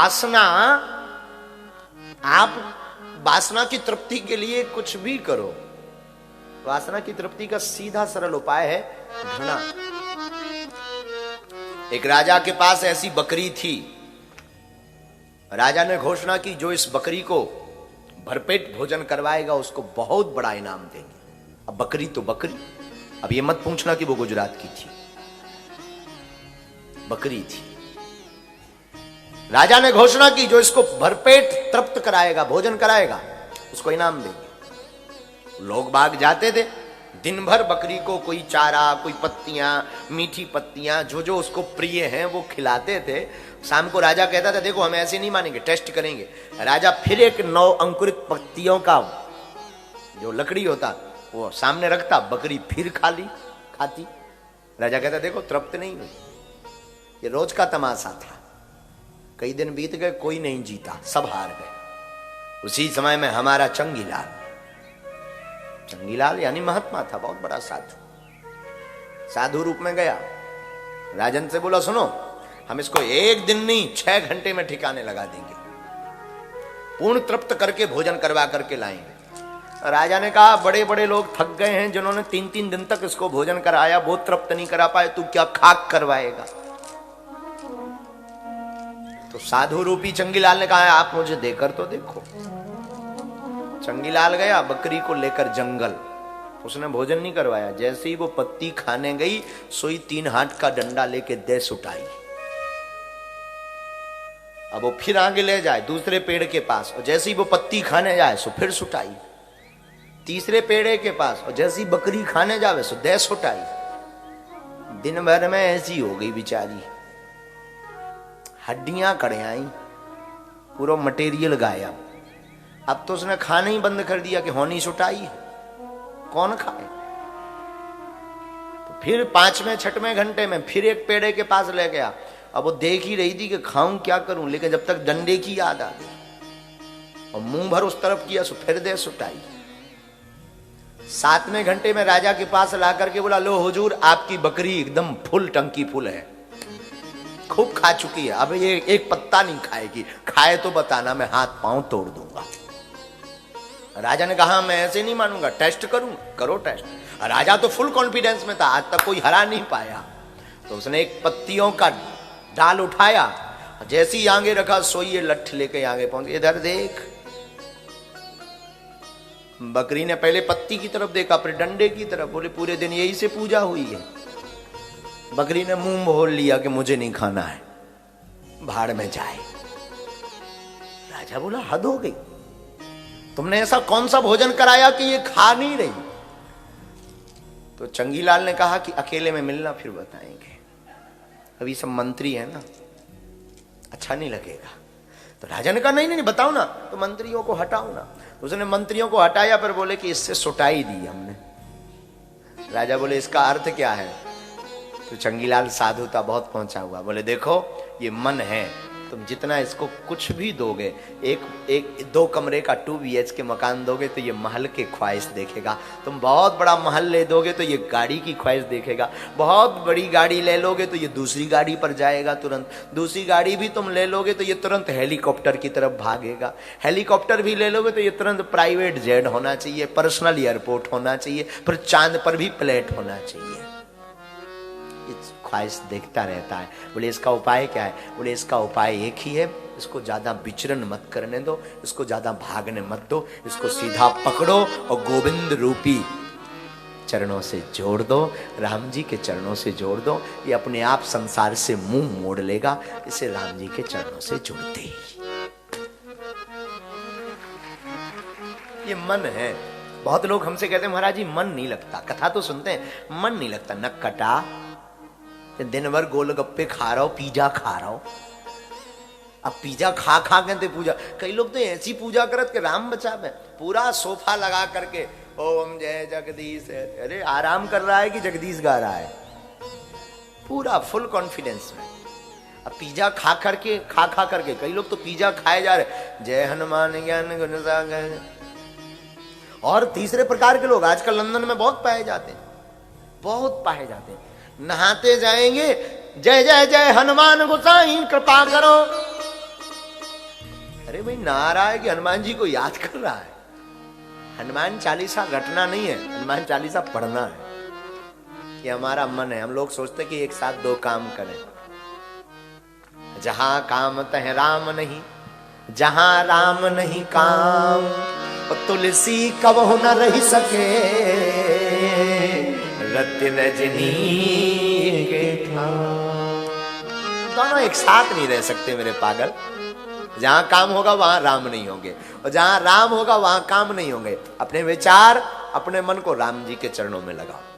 वासना, आप वासना की तृप्ति के लिए कुछ भी करो। वासना की तृप्ति का सीधा सरल उपाय है घृणा। एक राजा के पास ऐसी बकरी थी। राजा ने घोषणा की जो इस बकरी को भरपेट भोजन करवाएगा उसको बहुत बड़ा इनाम देंगे। अब बकरी तो बकरी, अब ये मत पूछना कि वो गुजरात की थी, बकरी थी। राजा ने घोषणा की जो इसको भरपेट तृप्त कराएगा, भोजन कराएगा, उसको इनाम देंगे। लोग बाग जाते थे, दिन भर बकरी को कोई चारा, कोई पत्तियां, मीठी पत्तियां, जो जो उसको प्रिय हैं वो खिलाते थे। शाम को राजा कहता था देखो हम ऐसे नहीं मानेंगे, टेस्ट करेंगे। राजा फिर एक 9 अंकुरित पत्तियों का जो लकड़ी होता वो सामने रखता, बकरी फिर खाती। राजा कहता देखो तृप्त नहीं हुई। ये रोज का तमाशा था। कई दिन बीत गए, कोई नहीं जीता, सब हार गए। उसी समय में हमारा चंगीलाल यानी महात्मा था, बहुत बड़ा साधु रूप में गया। राजन से बोला सुनो, हम इसको एक दिन नहीं 6 घंटे में ठिकाने लगा देंगे, पूर्ण तृप्त करके भोजन करवा करके लाएंगे। राजा ने कहा बड़े बड़े लोग थक गए हैं जिन्होंने 3-3 दिन तक इसको भोजन कराया, वो तृप्त नहीं करा पाए, तू क्या खाक करवाएगा। तो साधु रूपी चंगीलाल ने कहा आप मुझे देकर तो देखो। चंगीलाल गया बकरी को लेकर जंगल, उसने भोजन नहीं करवाया। जैसे ही वो पत्ती खाने गई, सोई 3 हाथ का डंडा लेके दे सुटाई। अब वो फिर आगे ले जाए दूसरे पेड़ के पास, और जैसे ही वो पत्ती खाने जाए सो फिर सुटाई। तीसरे पेड़ के पास, और जैसी बकरी खाने जावे सो दे सुटाई। दिन भर में ऐसी हो गई बेचारी, हड्डियां कड़ियाई, पूरा मटेरियल गायब। अब तो उसने खाना ही बंद कर दिया कि होनी सुटाई है, कौन खाए। तो फिर 5वें 6वें घंटे में फिर एक पेड़े के पास ले गया। अब वो देख ही रही थी कि खाऊं क्या करूं, लेकिन जब तक डंडे की याद आ गई और मुंह भर उस तरफ किया सो फिर दे सुटाई। 7वें घंटे में राजा के पास ला करके बोला लो हुजूर, आपकी बकरी एकदम फुल टंकी फुल है, खूब खा चुकी है, अब ये एक पत्ता नहीं खाएगी, खाए तो बताना, मैं हाथ पांव तोड़ दूंगा। राजा ने कहा मैं ऐसे नहीं मानूंगा, टेस्ट करूंगा। करो टेस्ट। राजा तो फुल कॉन्फिडेंस में था, आज तक कोई हरा नहीं पाया। तो उसने एक पत्तियों का डाल उठाया, जैसे ही आगे रखा सोई ये लठ लेके आगे पहुंच, इधर देख। बकरी ने पहले पत्ती की तरफ देखा, फिर डंडे की तरफ। बोले पूरे दिन यही से पूजा हुई है। बकरी ने मुंह मोड़ लिया कि मुझे नहीं खाना है, भाड़ में जाए। राजा बोला हद हो गई, तुमने ऐसा कौन सा भोजन कराया कि ये खा नहीं रही। तो चंगीलाल ने कहा कि अकेले में मिलना फिर बताएंगे, अभी सब मंत्री है ना, अच्छा नहीं लगेगा। तो राजा ने कहा नहीं नहीं बताओ ना, तो मंत्रियों को हटाओ ना। तो उसने मंत्रियों को हटाया, पर बोले कि इससे सुटाई दी हमने। राजा बोले इसका अर्थ क्या है। तो चंगीलाल साधु था, बहुत पहुंचा हुआ, बोले देखो ये मन है, तुम जितना इसको कुछ भी दोगे, एक 2 कमरे का 2 BHK मकान दोगे तो ये महल की ख्वाहिश देखेगा। तुम बहुत बड़ा महल ले दोगे तो ये गाड़ी की ख्वाहिश देखेगा। बहुत बड़ी गाड़ी ले लोगे तो ये दूसरी गाड़ी पर जाएगा तुरंत। दूसरी गाड़ी भी तुम ले लोगे तो ये तुरंत हेलीकॉप्टर की तरफ भागेगा। हेलीकॉप्टर भी ले लोगे तो ये तुरंत प्राइवेट जेट होना चाहिए, पर्सनल एयरपोर्ट होना चाहिए, फिर चांद पर भी प्लेट होना चाहिए। ख्वाहिश देखता रहता है। बोले इसका उपाय क्या है। बोले इसका उपाय एक ही है, इसको ज्यादा विचरण मत करने दो, इसको ज्यादा भागने मत दो, इसको सीधा पकड़ो और गोविंद रूपी चरणों से जोड़ दो, राम जी के चरणों से जोड़ दो। ये अपने आप संसार से मुंह मोड़ लेगा, इसे राम जी के चरणों से जोड़ते ही। ये मन है। बहुत लोग हमसे कहते हैं महाराज जी मन नहीं लगता, कथा तो सुनते हैं, मन नहीं लगता। न कटा, दिन भर गोलगप्पे खा रहा हो, पिज्जा खा रहा हो। अब पिज्जा खा खा के पूजा, कई लोग तो ऐसी पूजा करत के राम बचावे, पूरा सोफा लगा करके ओम जय जगदीश। अरे आराम कर रहा है कि जगदीश गा रहा है, पूरा फुल कॉन्फिडेंस में। अब पिज्जा खा करके कई लोग तो पिज्जा खाए जा रहे, जय हनुमान ज्ञान गुण सागर। और तीसरे प्रकार के लोग आजकल लंदन में बहुत पाए जाते हैं, बहुत पाए जाते हैं। नहाते जाएंगे, जय जय जय हनुमान गोसाई कृपा करो। अरे भाई नारा है कि हनुमान जी को याद कर रहा है। हनुमान चालीसा रटना नहीं है, हनुमान चालीसा पढ़ना है। कि हमारा मन है, हम लोग सोचते कि एक साथ दो काम करें। जहां काम तह राम नहीं, जहां राम नहीं काम, और तुलसी कबहु न रही सके रत्न रजनी के ठाम। दोनों एक साथ नहीं रह सकते मेरे पागल। जहां काम होगा वहां राम नहीं होंगे, और जहां राम होगा वहां काम नहीं होंगे। अपने विचार, अपने मन को राम जी के चरणों में लगाओ।